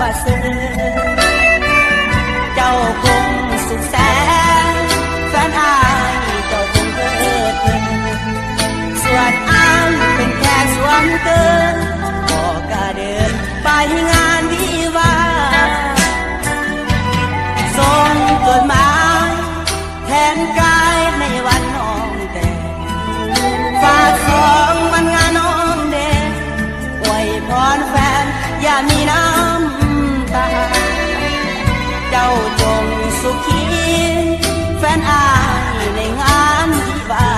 บาเสือเจ้าคงสุขแสนแฟนอายเจ้าคงเกิดส่วนอายเป็นแค่ส่วนเกินก็กะเดินไปงานวิวาส่งจดหมายแทนกายในวันน้องแดงฝากของวันงานน้องแดงอวยพรแฟนอย่ามีน้ำตาเจ้าจงสุขีแฟนอายในงานวิวา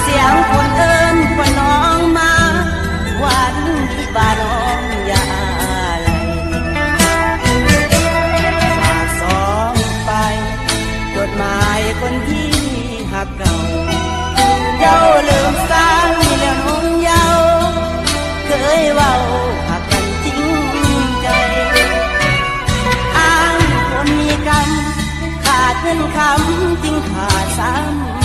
เสียงคนเอิ้นคนน้องมาวันวิวาน้องอย่าอะไรฝากสองไปจดหมายคนที่หักเก่าเจ้าลืมสามีแล้วน้องเยาเคยเว้าหักกันจริงใจอ้างคนมีกรรมขาดเงินคำจึงขาดซ้ำ